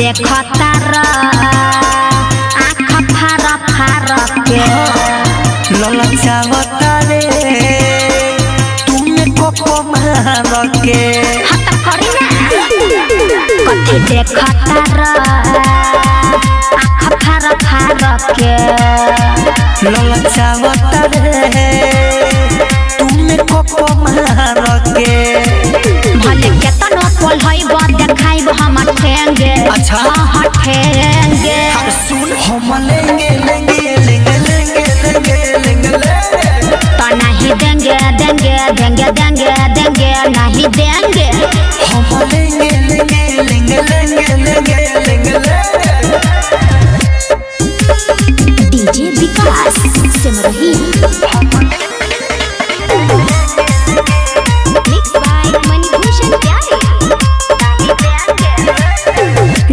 देखता आँख फार फार के ललचावता रे तुम्हें कोको मार के हत करी ना कथी देखता आँख फार फार के ललचावता रे तुम्हें कोको मार के भले केतनो पोल होइब देखाइब हम ठेंगे। अच्छा हाँ ठेंगे सुन हम लेंगे लेंगे लेंगे लेंगे लेंगे लेंगे तो नहीं देंगे देंगे देंगे देंगे देंगे नहीं देंगे हम लेंगे लेंगे लेंगे लेंगे लेंगे लेंगे डीजे विकास सिमरही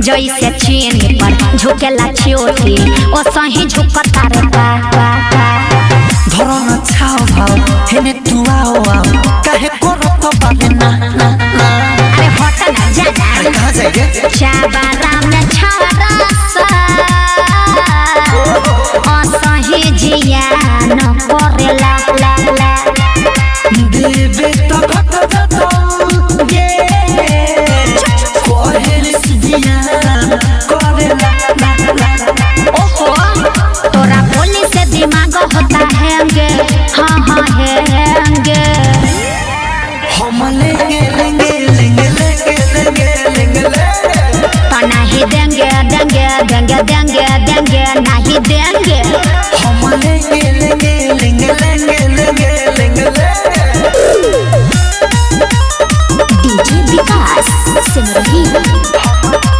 जैसे चीन पर झुकेला चोटी ओ सही झुकता रे बाबा धरो न छाओ भाव हेने तू आओ आओ काहे करो तो बाबे ना ना ना अरे हट ना जा कहाँ जाएंगे चाबारा में छारा सा ओ सही जिया न करेला ला ला देवे तो घट जातो ये कोहेलिस दिया करे ला ला ला ओहो तोरा बोली से दिमाग होता हैंगे हाँ हाँ हैंगे हम लेंगे लेंगे लेंगे लेंगे लेंगे लेंगे तो नहीं देंगे देंगे देंगे देंगे देंगे नहीं देंगे हम लेंगे लेंगे लेंगे लेंगे लेंगे लेंगे डीजे विकास सिमरही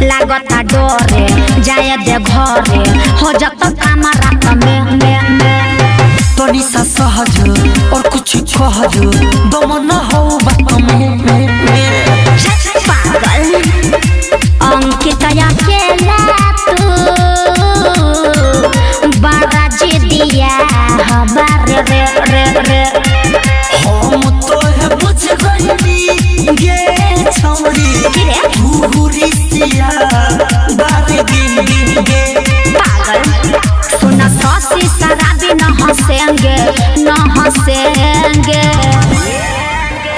लागता डोरे जाए दे घरे हो जत काम रात में तोनी सा सहज और कुछ कहज दम न हो बात में पागल अंकित अकेला तू बड़ा जिदिया हमारे रे रे रे हम तो है बुझ गई ये छौरी घूरी सिया बारे गिन गे पागल सुन सौसी शराबी न हंसेंगे न हंसेंगे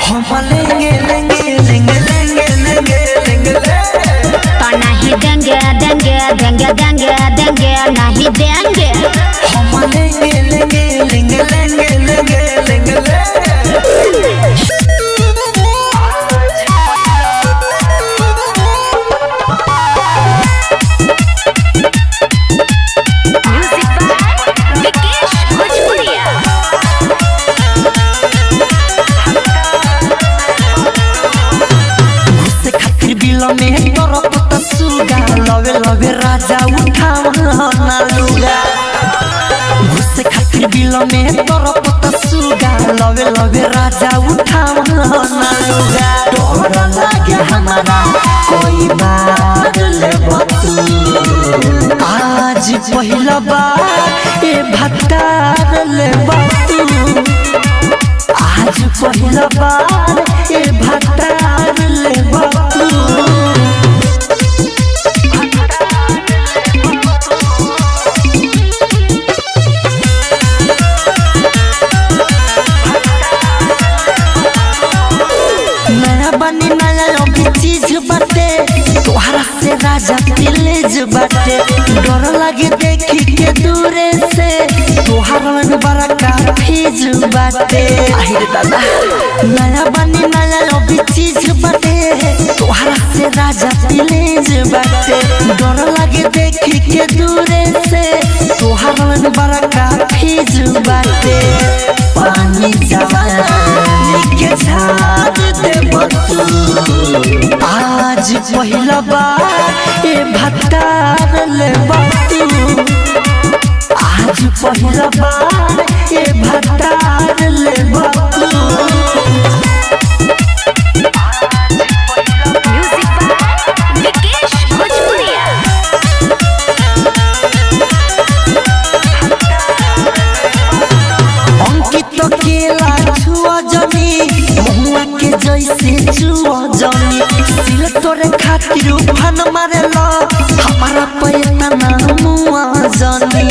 हम लेंगे लेंगे लेंगे लेंगे लेंगे लेंगे तो नहीं देंगे देंगे देंगे देंगे देंगे नहीं देंगे हम लेंगे लेंगे लेंगे लेंगे लेंगे लेंगे में तोरो पता सुगा लवे लवे राजा उठावना लुगा घुसे खातिर बिल में तोरो पता सुगा लवे लवे राजा उठावना लुगा डर लागे हमारा कोई बार ले बतू आज पहला बार ए भतार ले बतू आज पहला बार ए भतार ले बतू राजा प्लीज बाटे डर लगे देखी के दूरे से तोहार में बड़ा काफीज बाटे आहिर दादा नया बनी नया अभी चीज बाटे तोहार से राजा प्लीज बाटे डर लगे देखी के दूरे से तोहार में बड़ा काफीज बाटे पानी जवानी के झाड़ दे बतू आज पहला बार ए भतार ले बतू आज पहला बार ए भतार ले बतू अंकित केला जैसे जुआ जानी सिल तोरे खातिर उफान मारेला हमारा पैना मुआ जानी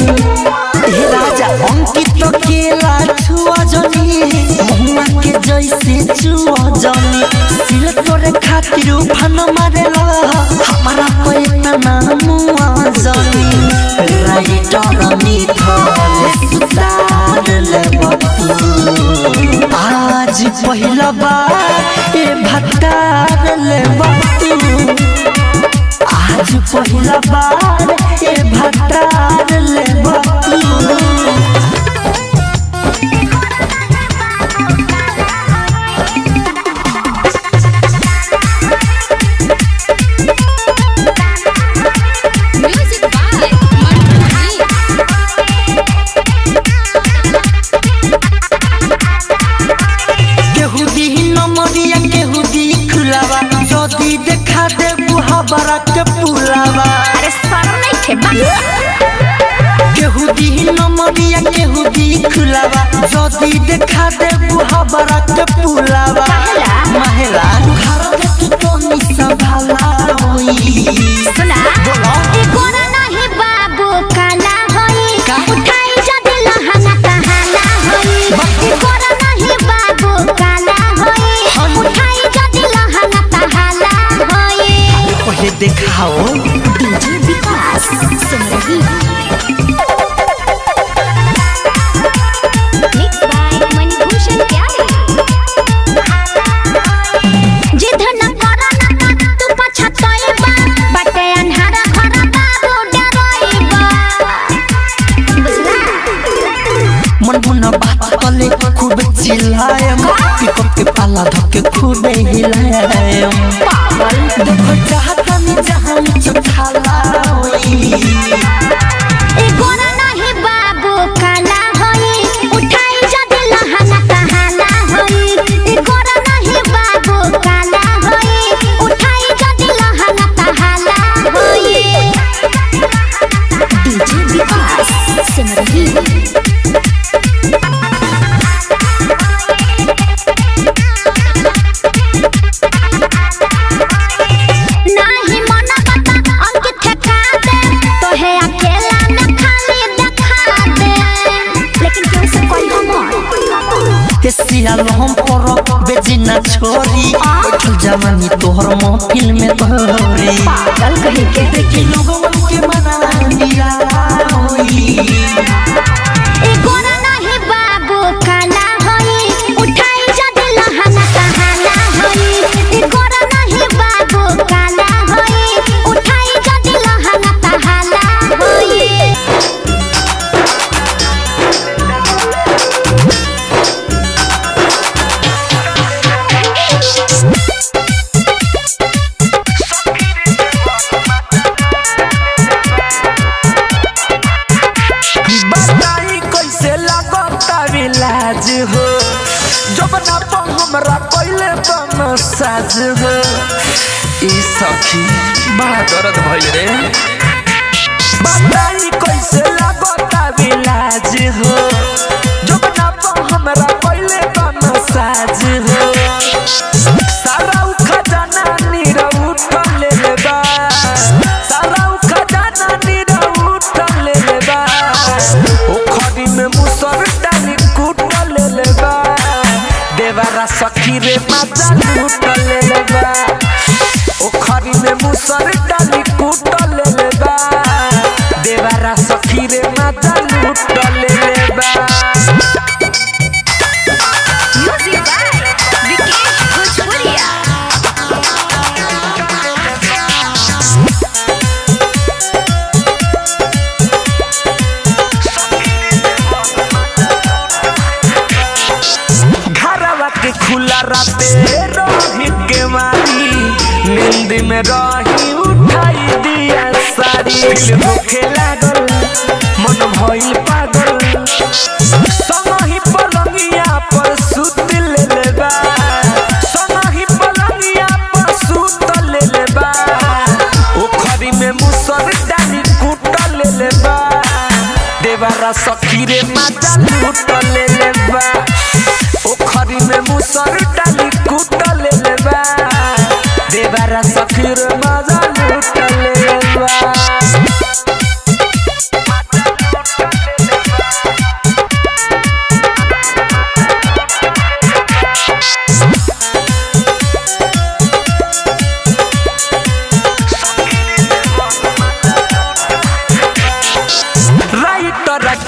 हे राजा अंकित केला छुआ जानी मुआ के जैसे जुआ जानी सिल तोरे खातिर उफान मारेला हमारा पैना मुआ जानी राइटर मिथल सुतार ले बतू आज पहिला बार ए भतार ले बतू आज पहिला बार ए भतार ले बतू बरक पुलावा अरे सर नहीं थे केहू दी नमरिया केहू दी खुलावा जदी देखा दे बुहा बरक पुलावा महिला घर के तो निसा भाला होई सुना ए गोरा नहीं बाबू काला होई उठाई जदी लहंगा कहाला होई ए गोरा नहीं बाबू काला होई उठाई जदी लहंगा कहाला होई पहले दिखाओ डीजे विकास सुन रही मिक्स बाय मणिभूषण प्यारे जिद न करा न तू पछताएबा बटे अन्हारा घर बाबू डराएबा बुझला मन मुना बात कले खूब चिल्लाएम पिकअप के पाला धके खूब हिलाएम पागल देखो चाहता नहीं जहां चखाला होई ए गोरा नहीं बाबू काला होई उठाई जदी लहंगा कहाला होई ए गोरा नहीं बाबू काला होई उठाई जदी लहंगा कहाला होई डीजे विकास सुन रही नहीं मन बता अंकित ठका दे तो है अकेला न खाली दिखा दे लेकिन क्यों से कोई हम तेसिया हम पर बेजिना छोरी बैठल जवानी तोहर महफिल में भरी पागल कहीं के देखी लोगन के मना निराला होई ए गोरा नहीं बाबू काला होई उठाई जदी लहंगा कहाला होई ए गोरा नहीं बाबू काला होई उठाई जदी लहंगा कहाला होई बताई कैसे लगता इलाज हो जब ना तो हमरा पहले बन साज हो ई सखी बड़ा दर्द भइल रे बताई कैसे लगता इलाज हो जब ना तो हमरा पहले बन साज हो सारा खजाना नीरव उठल ले बा सारा खजाना नीरव उठल ले बा ओखरी में मुसर डाली कुटल ले बा देवारा सखी रे मजा लूटल ले बा ओखरी में मुसर डाली कुटल ले बा देवारा सखी रे मजा लूटल ले बा म्यूजिक बाय विकेश भोजपुरिया घरवा के खुला राते रही के मारी नींद में रही उठाई दिया सारी भूखे लागल मन भइल पागल संगही पलंगिया पर सुत ले बा संगही पलंगिया पर सुत ले बा ओखरी में मुसर डाली कुट ले बा देवारा सखी रे मजा लूट ले लेबा ओखरी में मुसर डाली कूट ले लेबा देवारा सखी रे मजा लूट ले लेबा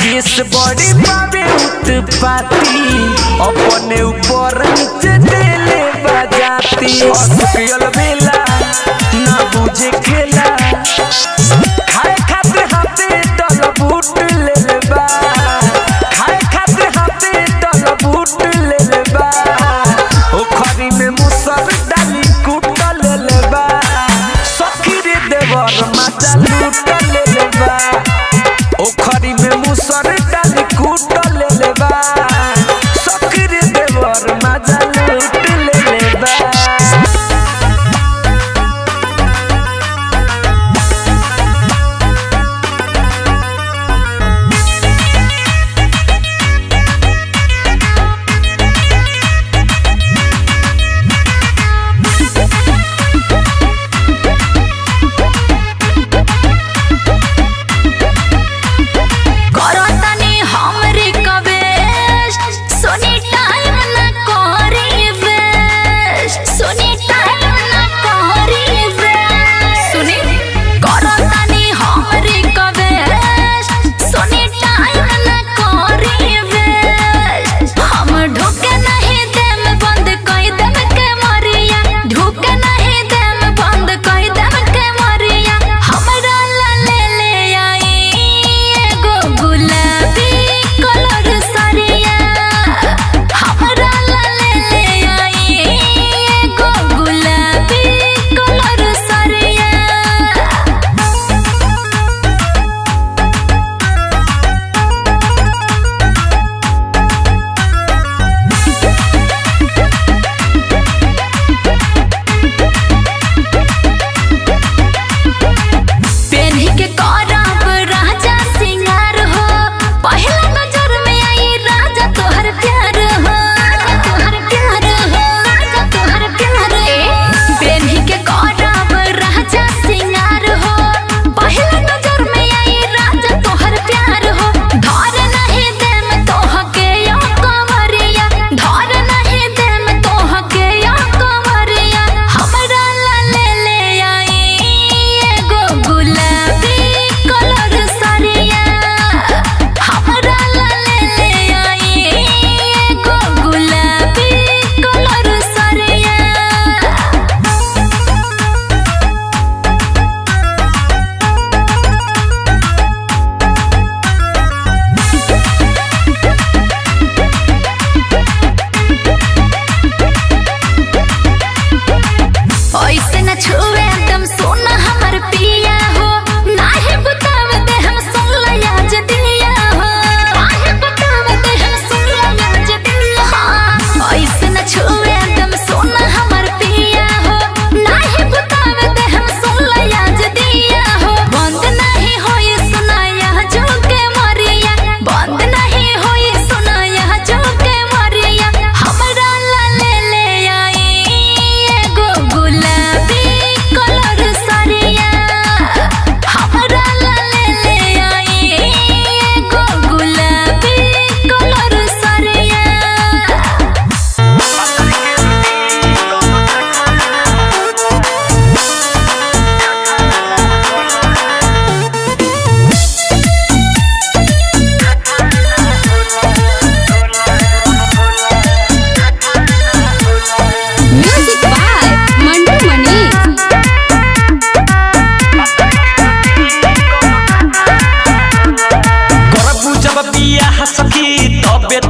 केस बड़ी बाबे उत्पाती अपने ऊपर नीचे देले बजाती पियल बेला ना बुझे खेला खाए खाते हाथे डल बूट ले लेबा खाए खाते हाथे डल बूट ले लेबा ओखरी में मुसर डाली कूट ले लेबा सखी रे देवर मजा लूट ले लेबा ओखरी में मुसर डाली कूट ले लेबा सखी रे देवर मजा लूट ले लेबा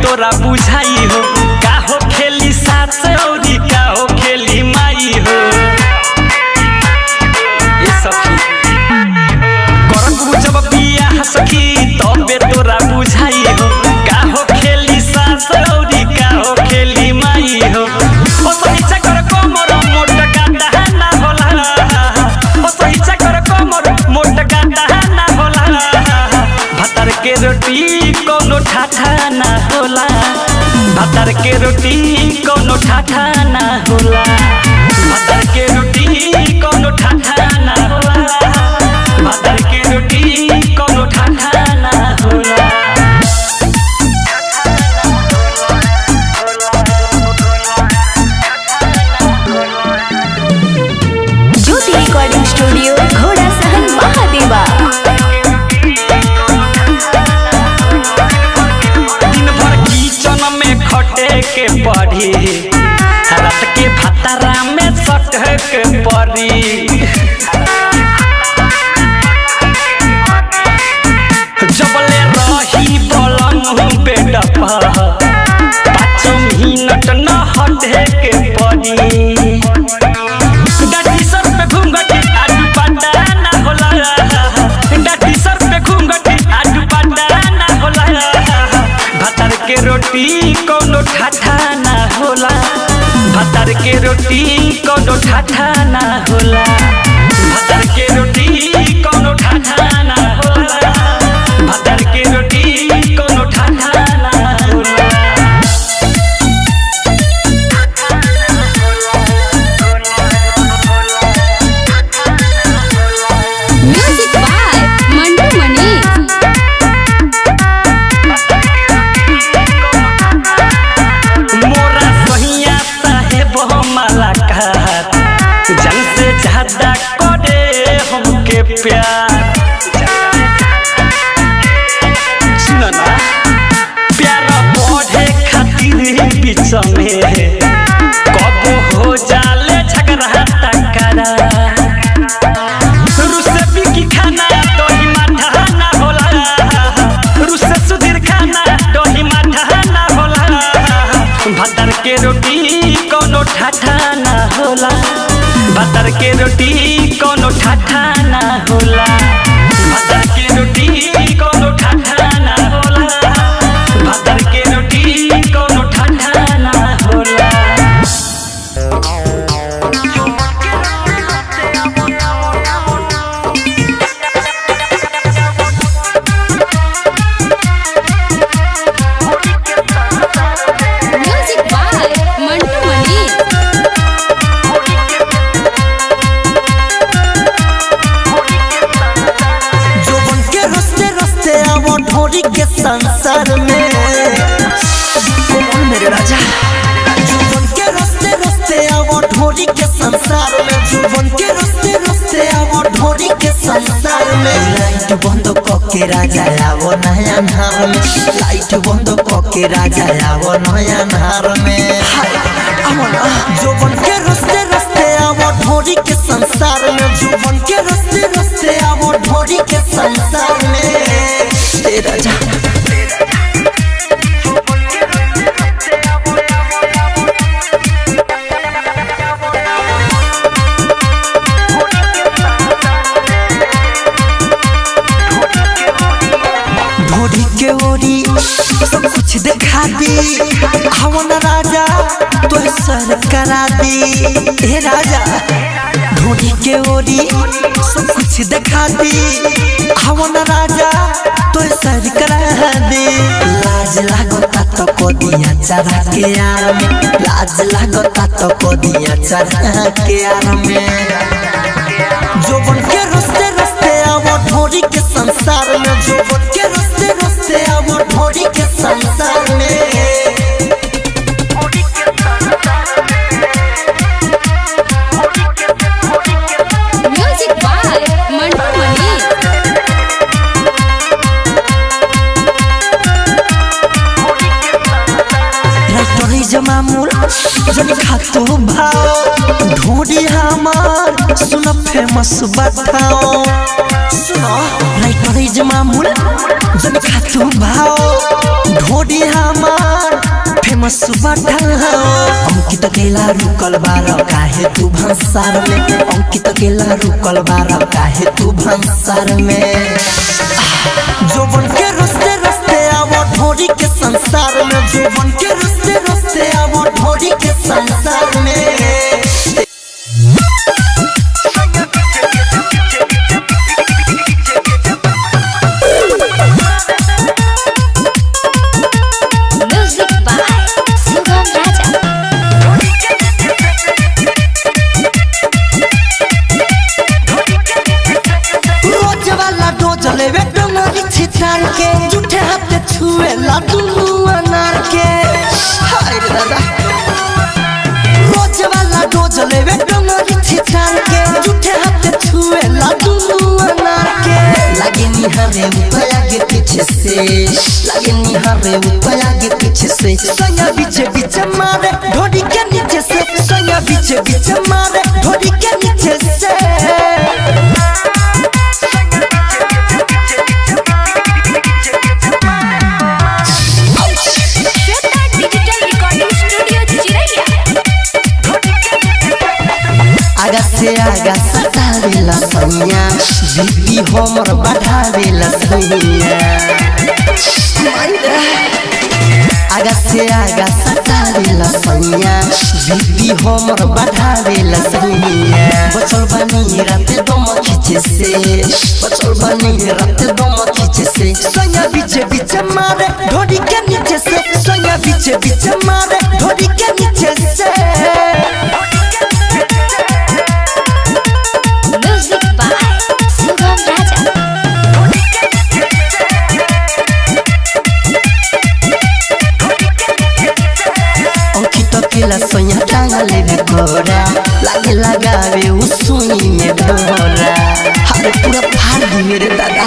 तोरा बुझाई हो का हो खेली सास औरी का हो खेली माई हो ये सखी करब जब बियाह सखी तबे तोरा बुझाई हो का हो खेली सास औरी का हो खेली माई हो ओ तो इच्छा कर कोमर मोट काटा ना होला ओ तो इच्छा कर कोमर मोट काटा ना होला भतर के रोटी कोनो ठाठा ना होला भातर के रोटी कोनो ठाठा ना होला भातर के रोटी कोनो ठाठा ना होला भातर के रोटी कोनो ठाठा ना होला ज्योति रिकॉर्डिंग स्टूडियो घोड़ा सहन महादेवा। दिन भर किचन में खटे के पड़ी रात के भातारा में सटे के पड़ी जबले रही बलम बेड पर 5 मिनट न हटे के पड़ी डाटी सर पे घूंघट आडू पाटा ना होला डाटी सर पे घूंघट आडू पाटा ना होला भातर के रोटी कोनो ठाठा ना होला भातर के रोटी कोनो ठाठा ना होला भातर के रोटी कोनो ठाठा ना होला भातर के रोटी कोनो ठाठा ना होला म्यूजिक बाय मंटू मनी। मोरा सहिया साहेब माला का जन से ज्यादा करे हमके प्यार सुनो ना प्यार बढ़े खातिर बीच में कब हो जाले झगड़ा टकरा रुसे बिकी खाना दही माठा ना होला रुसे सुधीर खाना दही माठा ना होला भातर के रोटी कोनो ठाठा ना होला भातर के रोटी कोनो ठाठा ना होला भातर के रोटी कोनो ठाठा ना होला भातर के रोटी कोनो ठाठा ना होला म्यूजिक बाय मंटू मनी। जोबन के रस्ते रस्ते आवो ढोरी के संसार में कौन मेरे राजा जोबन के रस्ते रस्ते आवो ढोरी के संसार में जोबन के रस्ते रस्ते आवो ढोरी के संसार में लाइट बंद के राजा आवो नया नार में लाइट बंद के राजा आवो नया नार में जोबन के रस्ते रस्ते आवो ढोरी के संसार में जोबन के रस्ते रस्ते आवो ढोरी के संसार में तेरा जा ढोरी के ओरी सब कुछ दिखा दी हवन राजा तो सर करा दी हे राजा ढोरी के ओरी सब कुछ दिखा दी हवन राजा तो सर करा दी लाज लागता तो को दिया चढ़ा के यार में लाज लागता तो को दिया चढ़ा के यार में जोबन के रस्ते रस्ते आवो ढोरी के संसार में जोबन के रस्ते रस्ते आवो ढोरी के संसार में म्यूजिक बाय मंटू मनी। राइटरी जमामुल जनी खातो भाव ढोरी हमार सुन फेमस बताओ सुनो राइटरी जमामुल जनी खातो भाव ढोरी हमार फेमस बताओ अंकित केला रुकल बार काहे तू भंसार में अंकित केला रुकल बार काहे तू भंसार में जोबन के रस्ते रस्ते आवो ढोरी के संसार में जोबन के रस्ते रस्ते आवो ढोरी के संसार में दुनू अनार के हाय रे दादा रोज वाला डोज लेवे डोंगरी छिटार के झूठे हाथ छुए ला दुनू अनार के लागे निहारे ऊपर आगे पीछे से लागे निहारे ऊपर आगे पीछे से सोया बीच बीच मारे ढोड़ी के नीचे से सोया बीच बीच मारे ढोड़ी के नीचे से आगा से आगा सतावेला सैया बीपी हमर बढ़ावेला सैया आगा से आगा सतावेला सैया बीपी हमर बढ़ावेला सैया बचल बनी रात दम खींचे से बचल बनी रात दम खींचे से सैया बीच बीच मारे ढोड़ी के नीचे से सैया बीच बीच मारे ढोड़ी के नीचे से Music by Sugam Raja. Ankit केला सोया टांगा लेवे कोरा लागे लगावे उसुई में डोरा हरे पूरा फाड़ दी मेरे दादा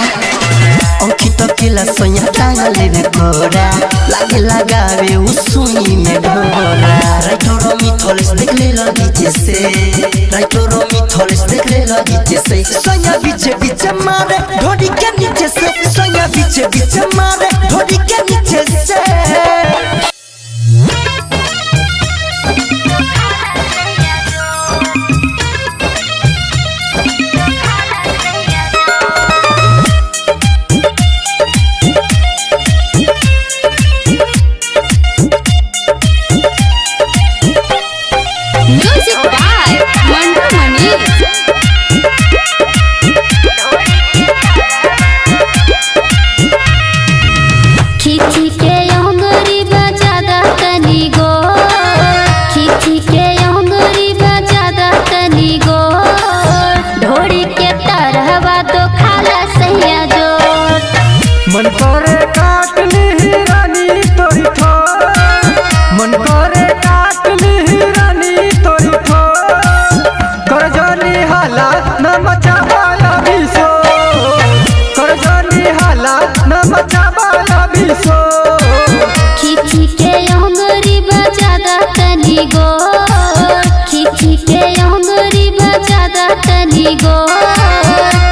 अंकित केला सोया टांगा लेवे कोरा लागे लगावे उसुई में डोरा राइटरो मिथोलिस देख ले लो नीचे से राइटरो मिथोलिस देख ले लो नीचे से सोया बीच बीच मारे ढोड़ी के नीचे से सोया बीच बीच मारे ढोड़ी के नीचे से Music by Mandu Mani. खिची के अंगुरी बजादा तनी गो खिची के अंगुरी बजादा तनी गो ढोड़ी के तरहवा दो खाला सैया जोर मन करे काट ली रानी तोरी ठोर मन करे काट ली रानी तोरी ठोर कर जानी हाला न मचावाला बिसो कर जानी हाला न मचावाला बिसो खिची के अंगुरी बजादा तनी गो खिची के अंगुरी बजादा तनी गो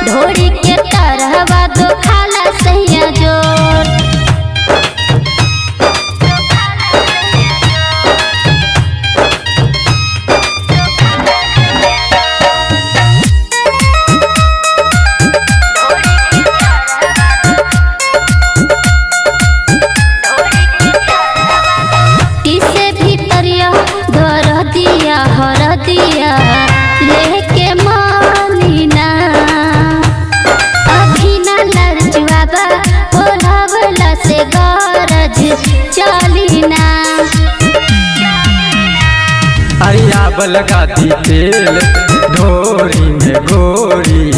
ढोड़ी के तरहवा दो खाला सैया जोर किसे भीतरिया धर दिया हर दिया लेके मानीना अभी न लड़जुआबा ओढ़ावला से गरज चलीना अरिया लगा दी तेल ढोरी में गोरी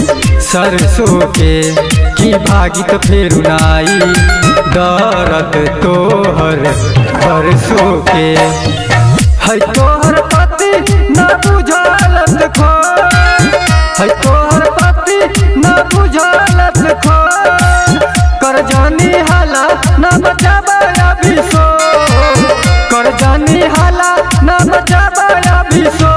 सरसों के की भागित फेरू नाई दर्द तोहर बरसों के है तोहर पति न बुझलत खो है तोहर पति न बुझलत खो कर जानी हाला न बचाबा बिसो कर जानी हाला न बचाबा बिसो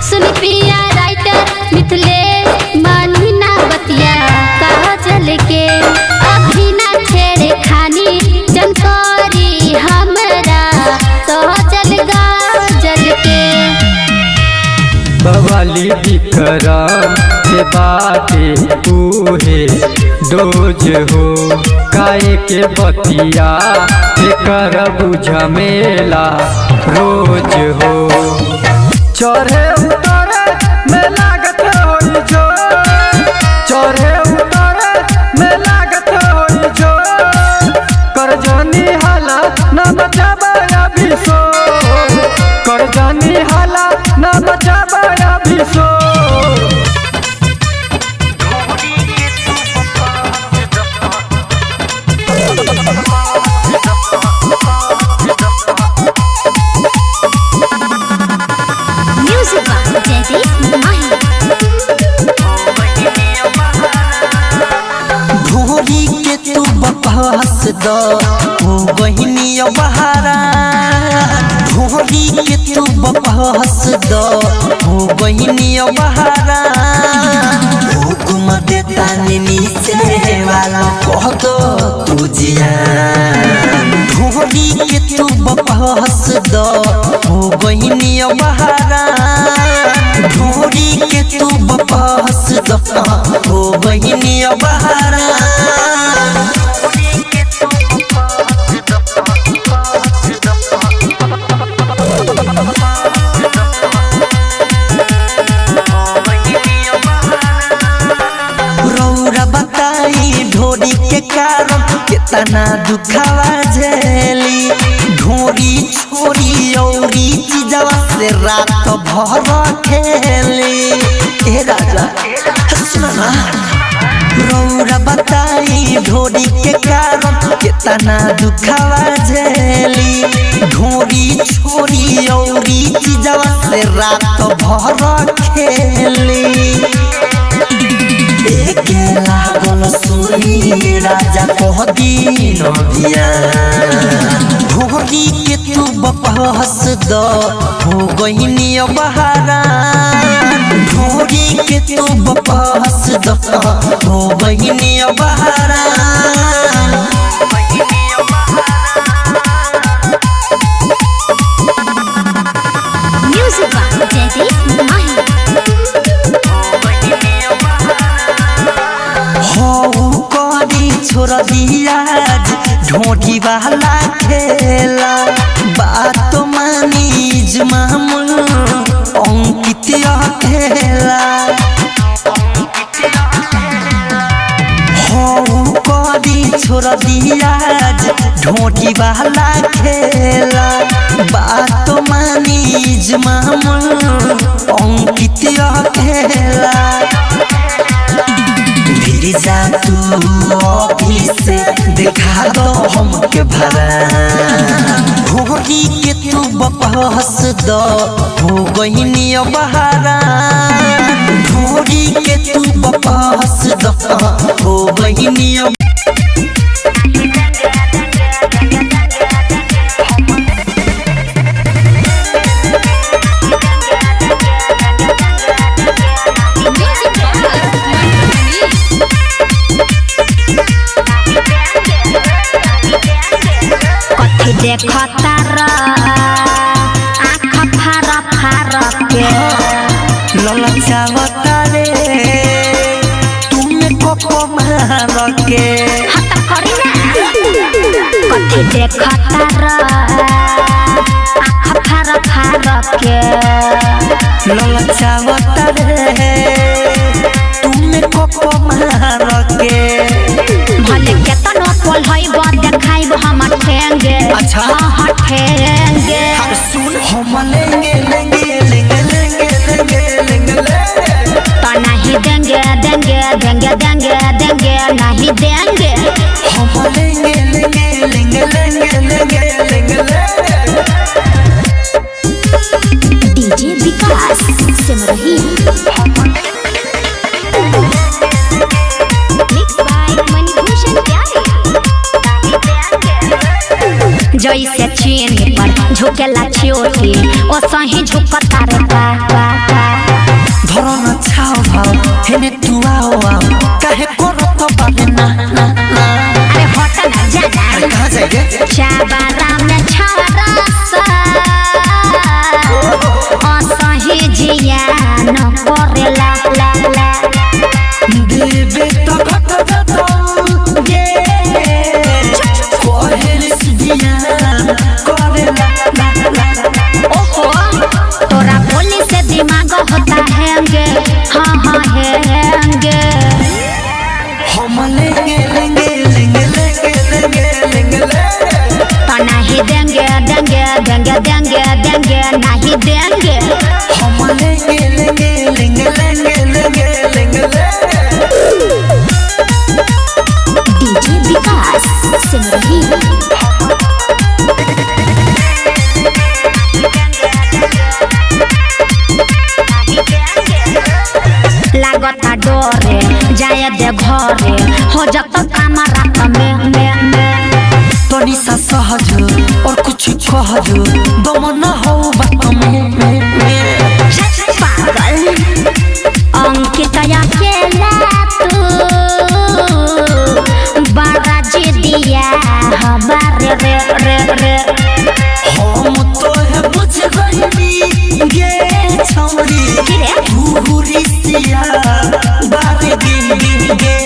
सुन पिया राइटर मिथिलेश मानी ना बतिया कहा चल के अभी ना छेड़े खानी जनकारी हमरा तो चल गा जल के बवाली विक्रम के बाटे उहे डोज हो काहे के बतिया के करबू झमेला रोज हो चढ़े उतरे में लागत होई जो चढ़े उतरे में बपहस दो हो बहिनी बहारा ढोरी के तू बपहस दो हो बहिनी बहारा हुकुम देता नीचे वाला कह दो तू जिया ढोरी के तू बपहस दो हो बहिनी बहारा ढोरी के तू बपहस दो हो बहिनी बहारा रौरा बताई ढोरी के कारण कितना दुखावा झेली ढोरी छोरी औरी चीजवा से रात भर खेली ए राजा सुना ना रौरा बताई ढोरी के कारण कितना दुखावा झेली ढोरी छोरी औरी चीजवा से रात भर खेली एकेला गोल सुनी राजा कह दीन बिया ढोरी के तू बपहस दो हो गहिनी बहारा ढोरी के तू बपहस दो हो गहिनी बहारा म्यूजिक बाय जयदीप माही हो करी छोड़ दिया ढोटी वाला खेला बात मानी मामूल अंकित खेला हो करी छोड़ दिया ढोटी वाला खेला बात मानी मामूल अंकित खेला फिर जा तू ऑफिस से दिखा दो हमके भरा ढोरी के तू बपहस दो हो गहिनी बहारा ढोरी के तू बपहस दो हो गहिनी कथी देखता र आँख फार फार के ललचावता रे तुम्हें कोको मार के हत करी ना कथी देखता र आँख फार फार के ललचावता रे तुम्हें कोको मार के भले केतनो पोल होइब देखाइब हम ठेंगे अच्छा। हाँ ठेंगे सुन हम लेंगे लेंगे लेंगे लेंगे लेंगे लेंगे लेंगे तो नहीं देंगे देंगे देंगे देंगे देंगे नहीं देंगे हम लेंगे लेंगे लेंगे लेंगे लेंगे लेंगे लेंगे DJ Vikas Simrahi mix by Manibhushan प्यारे जैसे चीन पर झुकेला चोटी ओ सही झुकता रे बा धरना छाव भाव हेने तू आओ आओ काहे करो तो बारे ना ना ना अरे हट ना जा जा कहाँ जाएंगे चाबारा में छारा सा ओ सही जिया न करेला ला ला देवे तो घट जाता ये कोहेल सिदिया करे ला ला ला ओहो तोरा बोली से दिमाग होता हैंगे हाँ हाँ हैंगे हम लेंगे लेंगे लेंगे लेंगे लेंगे लेंगे लेंगे तो नहीं देंगे देंगे देंगे देंगे देंगे नहीं देंगे हम लेंगे लेंगे लेंगे लेंगे लेंगे लेंगे लेंगे डीजे विकास सिमरही लागता डोरे जाए दे घरे हो जत काम रात में तनी सा सहज और कुछ कहज दम न हो बात में पागल अंकित अकेला तू बड़ा जिदिया हमारे रे रे रे हम तो है बुझ गई गे छौरी घूरी सिया बारे गे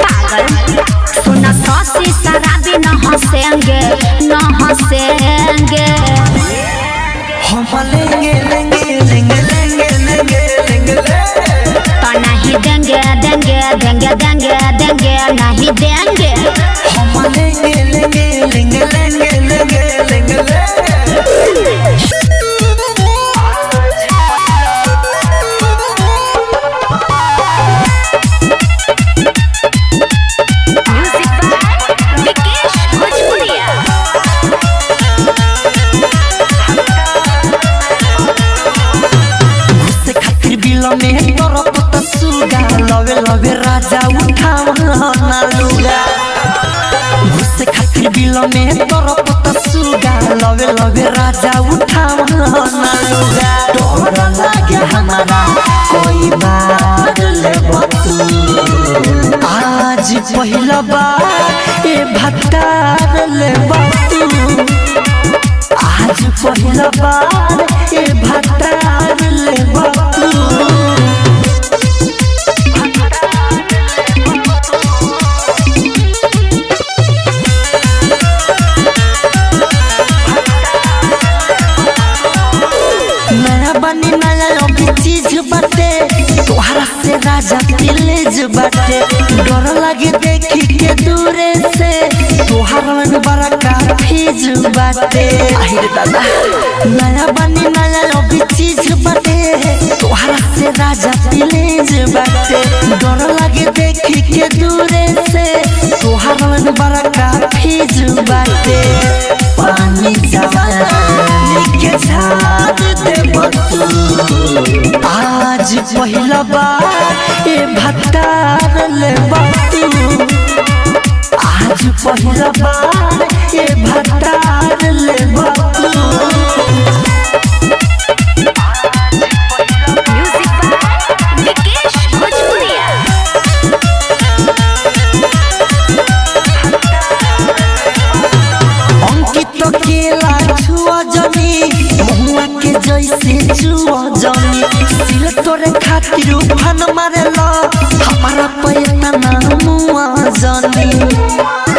पागल सुना सासी शराबी न हंसेंगे हम लेंगे लेंगे लेंगे लेंगे लेंगे लेंगे तो नहीं देंगे नहीं देंगे हम लेंगे लेंगे लेंगे लेंगे लेंगे लेंगे में तोरा पता सुगा लवे लवे राजा उठावना लुगा घुसे खातिर बिल में तोरा पता सुगा लवे लवे राजा उठावना लुगा डर लागे हमारा कोई बार ले बतू आज पहला बार ए भतार ले बतू आज पहला बार ए भतार ले बतू से राजा प्लीज बाटे डर लगे देखी के दूरे से तोहार में बड़ा काफीज बाटे आहिर दादा नया बनी नया अभी चीज बाटे तोहार से राजा प्लीज बाटे डर लगे देखी के दूरे से तोहार में बड़ा काफीज बाटे पानी जवानी के झाड़ दे बतू आज पहला बार ए भतार ले बतू आज पहला बार ए भतार ले बतू अंकित केला छुआ जमी महुआ के जैसे छुआ जमी सिल तोरे खातिर उफान मारेला हमारा पैना मुआ जनी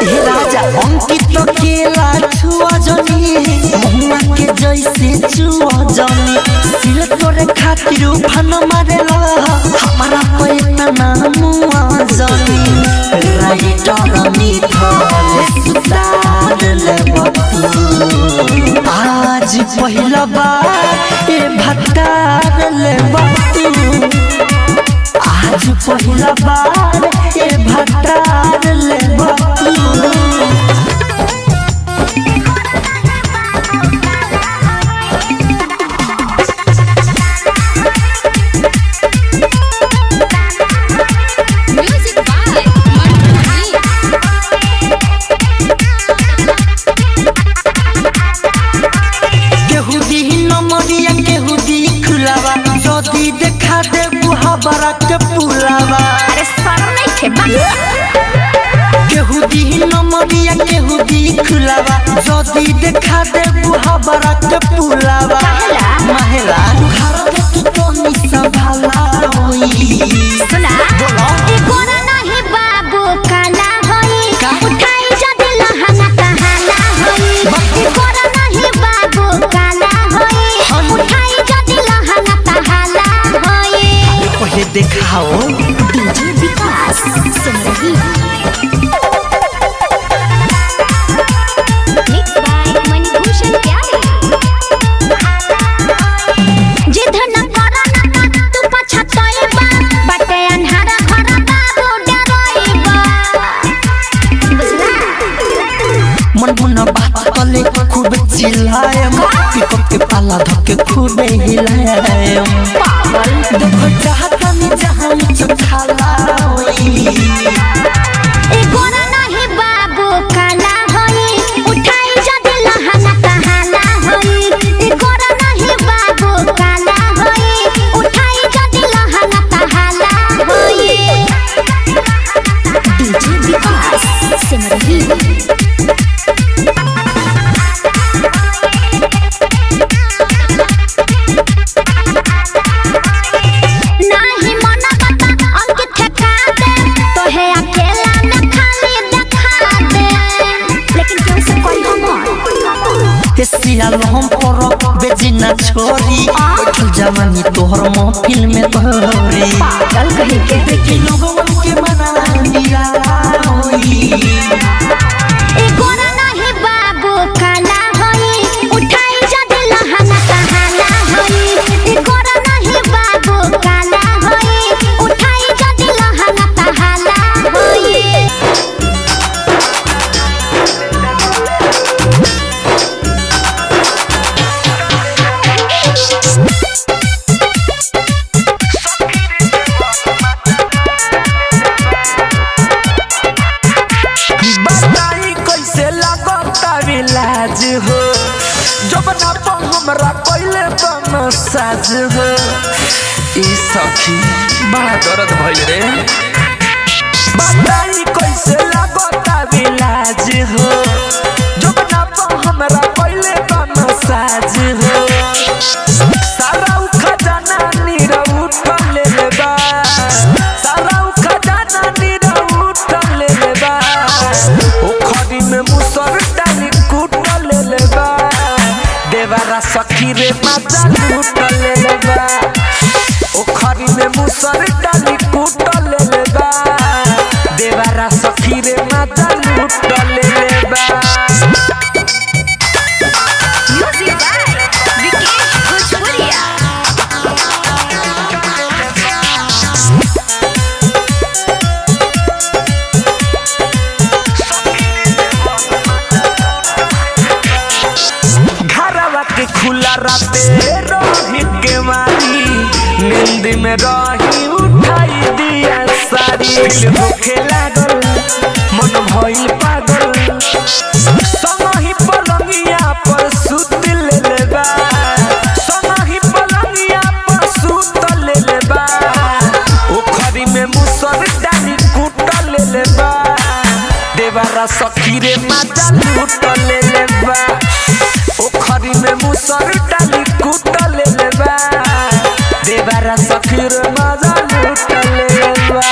हे राजा अंकित केला छुआ जमी महुआ के जैसे छुआ जमी सिल तोरे खातिर उफान मारेला हमारा पैना मुआ जनी राइटर मिथल सुतार ले बतू आज पहला बार ए भतार ले बतू आज पहला बार ए भतार ले बतू देखा दे बुहाबरा के पुलावा अरे शर्म नहीं थे केहू दी नमरिया केहू दी खुलावा जदी देखा दे बुहाबरा के पुलावा महिला घर के तो निसा भाला होई सुना ए गोरा नहीं बाबू काला होई उठाई जद लहंगा कहाला होई ए गोरा नहीं बाबू काला होई उठाई जद लहंगा कहाला होई पहले दिखाओ डीजे विकास सुन रही मिक्स बाय मणिभूषण प्यारे जिद न करा न तू पछताएबा बटे अन्हारा घर बाबू डराएबा बुझला मन मुना बात कले खूब चिल्लाएम पिकअप के पाला धके खूब हिलाएम पागल देखो चाहता नहीं जहां चखाला होई ए गोरा नहीं बाबू काला होई उठा विकास सिमरही नाही मन बता अंकित ठेका दे तो है अकेला में खाली देखा दे लेकिन क्यों से कोई हम सियाल हम पर बेजिना छोरी बैठल जवानी तोहर महफिल में भरी पागल कहीं के देखी लोगवन के मना निराला होई ए गोरा नहीं बाबू काला होई उठाई जद लहना कहाला होई ए गोरा नहीं बाबू काला होई उठाई जद लहना कहाला होई बताई कैसे लगता इलाज हो जब ना तो हमरा पहले तो मसाज हो ई सखी बड़ा दर्द भइल रे बताई कैसे लगता इलाज हो जब ना तो हमरा पहले तो मसाज हो सारा खजाना नीरव उठा ले बा सारा खजाना नीरव उठा ले बा ओखरी में मुसर डाली कूट ले बा देवारा सखी रे मजा लूट ले बा ओखरी में मुसर डाली कूट ले बा देवारा सखी रे मजा लूट ले बा म्यूजिक बाय विकेश भोजपुरिया। घरवा के खुला राते रही के मारी नींद में रही उठाई दिया सारी भूखे लागल मन भइल पागल संगही पलंगिया पर सुत ले बा संगही पलंगिया पर सुत ले बा ओखरी में मुसर डाली कूट ले बा देवारा सखी रे मजा लूट ले बा ओखरी में मुसर डाली कूट ले बा देवारा सखी रे मजा लूट ले बा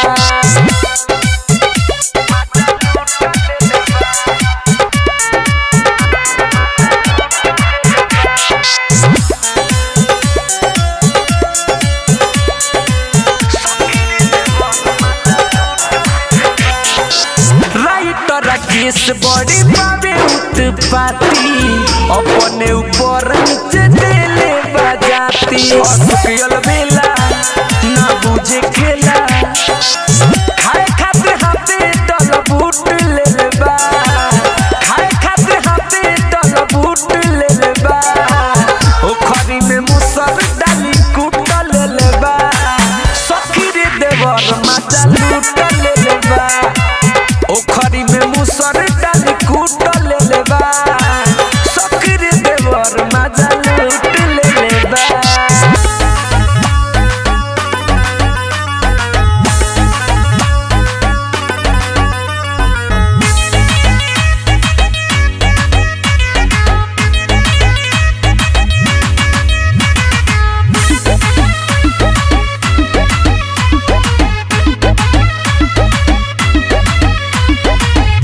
राइटर केस बड़ी बाबे उत्पाती अपने ऊपर नीचे देले बजाती असुकियल बेला ना बुझे खेला खाए खाते हाथे डल बूट ले बा खाए खाते हाथे डल बूट ले बा ओखरी में मुसर डाली कूट ले बा सखी रे देवर मजा लूट ले बा ओखरी में मुसर डाली कूट ले बा सखी रे देवर मजा लूट ले बा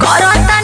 करता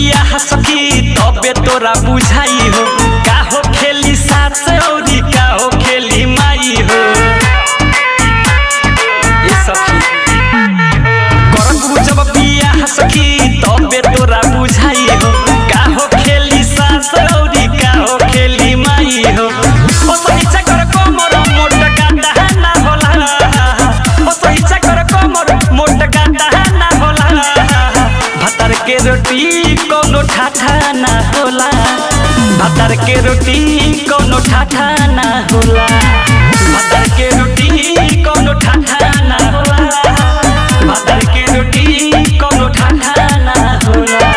बियाह सखी तबे तोरा बुझाई हो का हो खेली सास औरी का हो खेली माई हो ये सखी करबू जब बियाह सखी तबे तोरा बुझाई हो का हो खेली सास औरी का हो खेली माई हो ओ सही चकर कोमर मोट गांडा ना होला ओ सही चकर कोमर मोट गांडा ना होला भातर के रोटी कोनो ठाठा ना होला भातर के रोटी कोनो ठाठा ना होला भातर के रोटी कोनो ठाठा ना होला भातर के रोटी कोनो ठाठा ना होला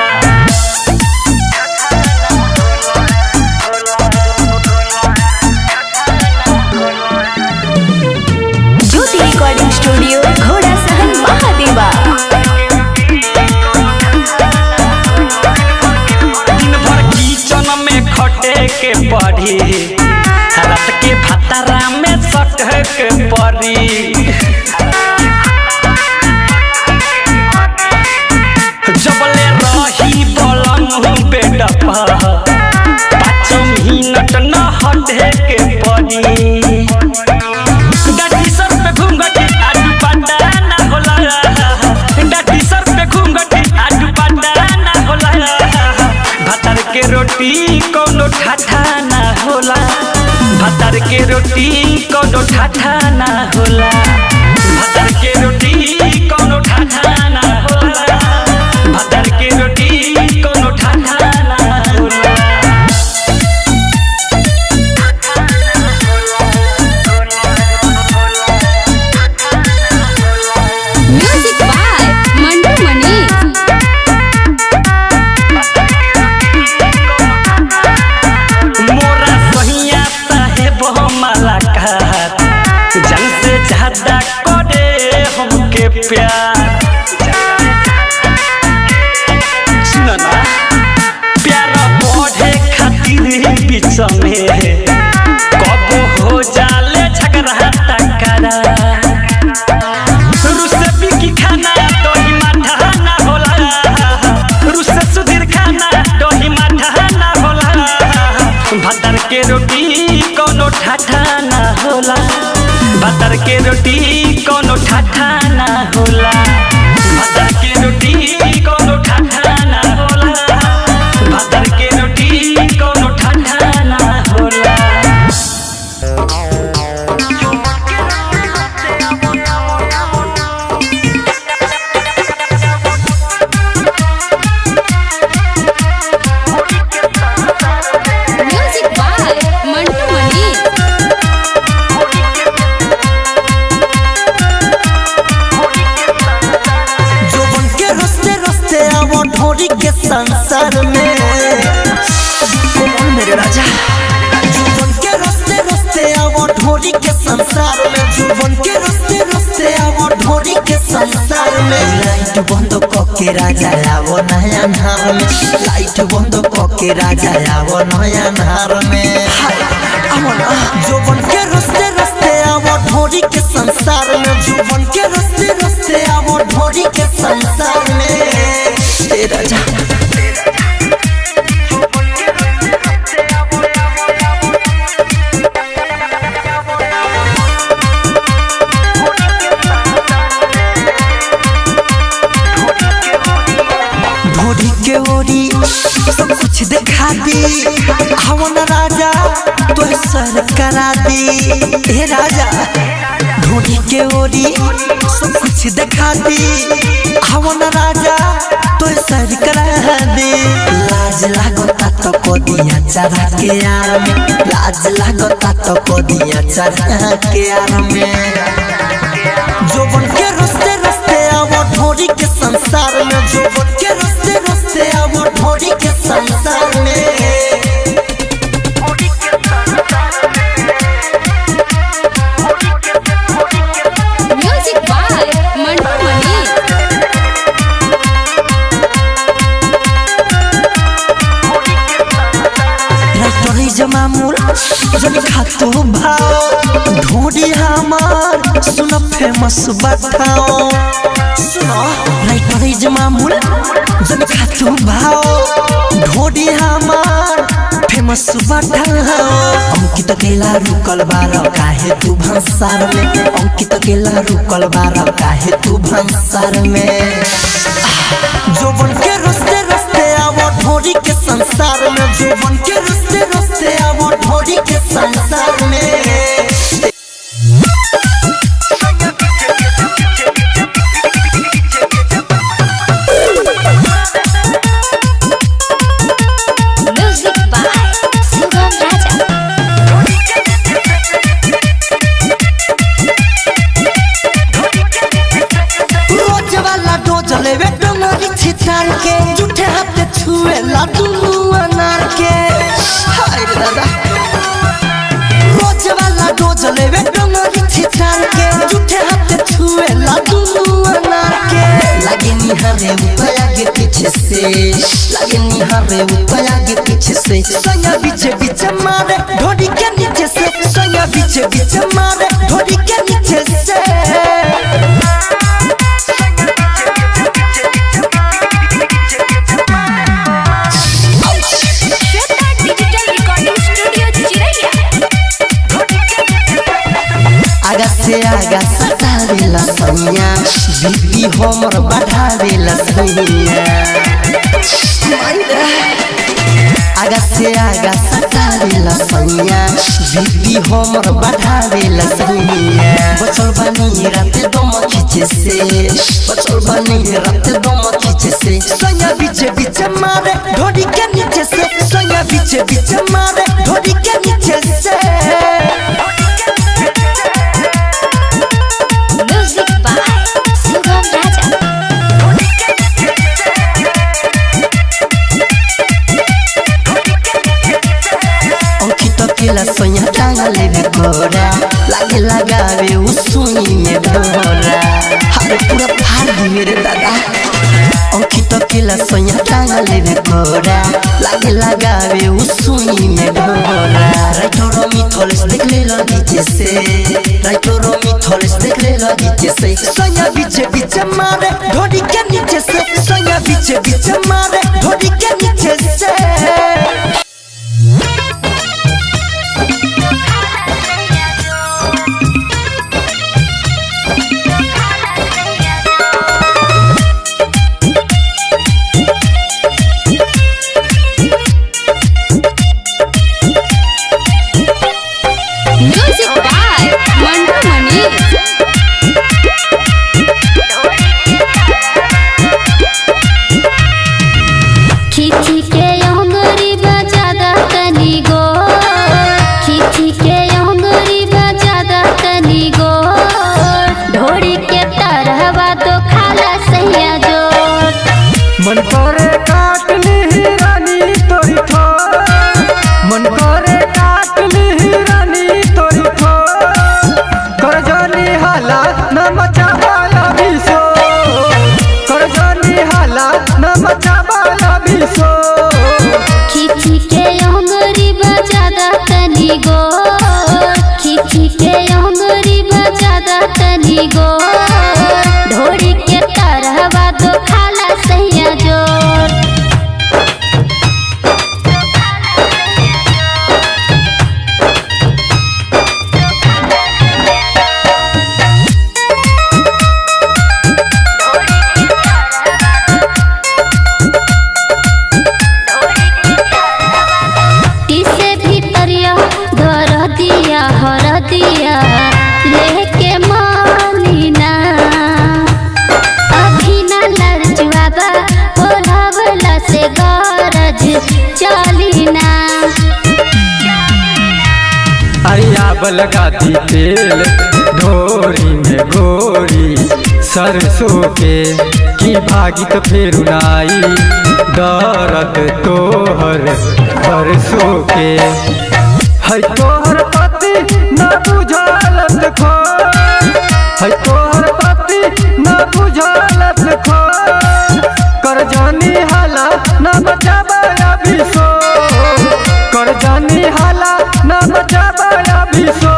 ज्योति रिकॉर्डिंग स्टूडियो घोड़ा सहन महादेवा। दिन भर किचन में खटे के पड़ी रात के भातारा में सट के पड़ी जबले रही बलम बेड पर 5 मिनट न हटे के पड़ी डाटी सर पे घूंघट आडू पाटा ना होला डाटी सर पे घूंघट आडू पाटा ना होला भातर के रोटी कोनो ठाठा ना होला भातर के रोटी कोनो ठाठा ना होला भातर के रोटी कोनो ठाठा ना होला भातर के रोटी कोनो ठाठा ना होला म्यूजिक बाय मंटू मनी। मोरा सहिया साहेब माला का जन से ज्यादा करे हमके प्यार सुन ना प्यार बढ़े खातिर बीच में कब हो जाले झगड़ा टकरा रुसे बिकी खाना दही माठा ना होला रुसे सुधीर खाना दही माठा ना होला भातर के रोटी कोनो ठाठा ना होला भातर के रोटी कोनो ठाठा ना होला भातर के रोटी कोनो ठाठा ना होला भातर के रोटी कोनो ठाठा ना होला म्यूजिक बाय मंटू मनी। जोबन के रस्ते रस्ते आवो ढोरी के संसार में कौन मेरे राजा जोबन के रस्ते रस्ते आवो ढोरी के संसार में जोबन के रस्ते रस्ते आवो ढोरी के संसार में लाइट बंद के राजा आवो नया नार में लाइट बंद के राजा आवो नया नार में हाय आवो ना जोबन के रस्ते रस्ते आवो ढोरी के संसार में जोबन के रस्ते रस्ते आवो ढोरी के संसार में ए राजा ढोरी के ओरी सब कुछ दिखा दी हवन राजा तो सर करा दी हे राजा ढोरी के ओरी सब कुछ दिखा दी हवन राजा तो सर करा दी लाज लागता तो को दिया चढ़ा के यार में लाज लागता तो को दिया चढ़ा के यार में जोबन के रस्ते रस्ते आवो ढोरी के संसार में जोबन के रस्ते रस्ते आवो ढोरी के संसार में म्यूजिक बाय मंटू मनी। राइटरी जमामुल जनी खातो भाव ढोरी हमार सुन फेमस बताओ सुनो राइटरी जमामुल जनी खातो भाव ढोडी हमार फेमस बाटा अंकित केला रुकल बार काहे तू भंसार में अंकित केला रुकल बार काहे तू भंसार में जोबन के रस्ते रस्ते आवो ढोडी के संसार में जोबन के रस्ते रस्ते आवो ढोडी के संसार में म्यूजिक बाय सुगम राजा। रोज वाला डोज लेवे डोंगरी छितार के झूठे हाथ छुए लाडू अनार के हाय रे दादा रोज वाला डोज लेवे डोंगरी छितार के झूठे हाथ छुए लाडू अनार के लगे निहारे उपाया के पीछे से लगे निहारे उपाया के पीछे से सोया बीचे बीचे मारे ढोडी के नीचे से सोया बीचे बीचे मारे ढोडी के नीचे से आगा से आगा सतावेला सैया बीपी हमर बढ़ावेला सैया आगा से आगा सतावेला सैया बीपी हमर बढ़ावेला सैया बचल बानी राते दम खींचे से बचल बानी राते दम खींचे से सैया बीचे बीचे मारे ढोडी के नीचे से सैया बीचे बीचे मारे ढोडी के नीचे से म्यूजिक बाय सुगम राजा। अंकित केला सोया टांगा लेवे कोरा लागे लगावे उसुनी में डोरा हरे पूरा फाड़ दी मेरे दादा अंकित केला सोया टांगा लेवे कोरा लागे लगावे उसुनी में डोरा राइटरो मिथोलेस देख ले लो नीचे से राइटरो मिथोलेस देख ले लो नीचे से सोया बीचे बीचे मारे ढोडी के नीचे से सोया बीचे बीचे मारे ढोडी के नीचे से म्यूजिक बाय मंटू मनी। खिची के अंगुरी बजादा तनी गो खिची के अंगुरी बजादा तनी गो ढोड़ी के तरहवा तो खाला सैया जो मन करे काट ली रानी तोरी ठोर मन करे काट ली रानी तोरी ठोर कर जानी हाला न मचावाला बिसो कर जानी हाला न मचावाला बिसो खिची के अंगुरी बजादा तनी गो खिची के अंगुरी बजादा तनी गो ढोड़ी के तरहवा तो खाला सैया जो किसे भीतरिया धर दिया हर दिया लेके मानीना अभी न लड़जुआबा बोलावला से गरज चलीना अरिया लगा दी तेल ढोरी में गोरी सरसों के की भागी तो फेर नाई दर्द तोहर बरसों के है तोहर पति न बुझलत खो है तोहर पति न बुझलत खो कर जानी हाला न बचाबा बिसो कर जानी हाला न बचाबा बिसो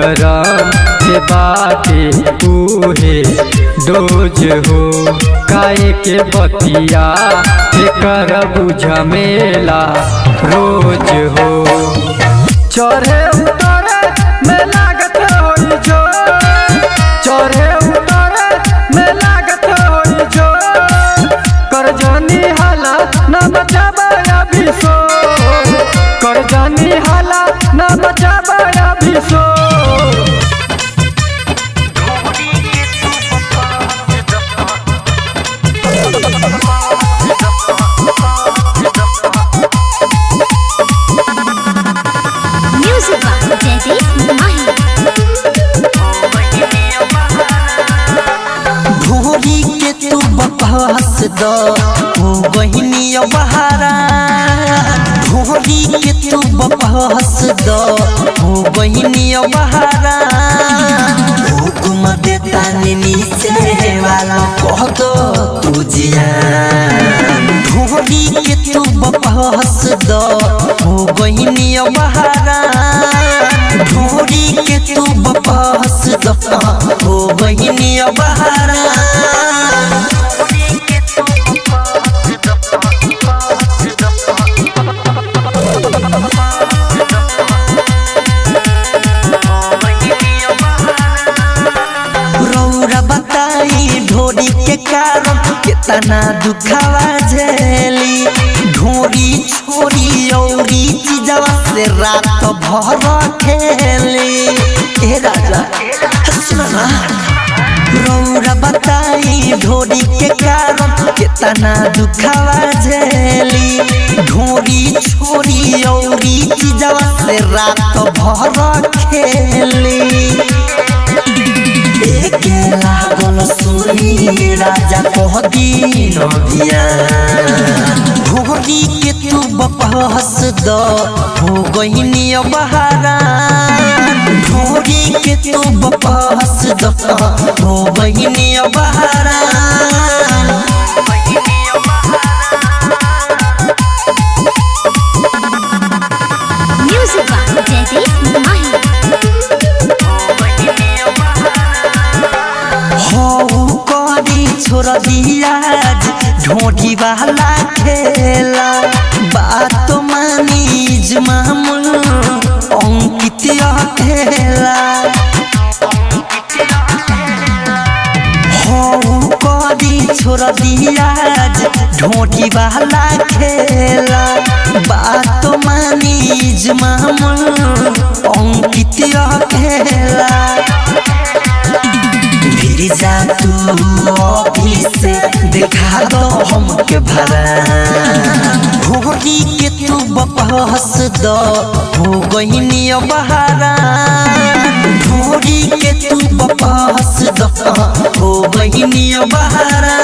करम के बाटे उहे डोज हो काहे के बतिया के करबू झमेला रोज हो चढ़े उतरे में लागत होई जो चढ़े उतरे में लागत होई जो कर जानी हाला न बचाबा अभी सो कर जानी हाला न बचाबा अभी सो म्यूजिक बा जयदीप माही ढोरी के तू बकवास द हो बहिनी बहारा ढोरी के तू बकवास द हो बहिनी बहारा हुकुम देता नीचे वाला कह दो तू जिया ढोरी के तू बकवास द हो बहिनी बहारा ढोरी के तू बकवास द हो बहिनी बहारा रौरा बताई ढोरी के कारण कितना दुखावा झेली ढोरी छोरी औरी चीजवा से रात भर खेली ए राजा सुना ना रौरा बताई ढोरी के कारण कितना दुखावा झेली ढोरी छोरी औरी चीजवा से रात भर खेली एके लागल सुनी राजा कह दीन बिया ढोरी के तू बकवास द हो गईनी बहारा ढोरी के तू बकवास द हो गईनी बहारा म्यूजिक बा जयदीप माही हो करी छोड़ दिया ढोटी वाला खेला बात मानी मामूल अंकित खेला हो करी छोड़ दिया ढोटी वाला खेला बात मानी मामूल अंकित खेला फिर जा तू ऑफिस से दिखा दो हमके भरा ढोरी के तू बकवास द हो गईनी बहारा ढोरी के तू बकवास द हो गईनी बहारा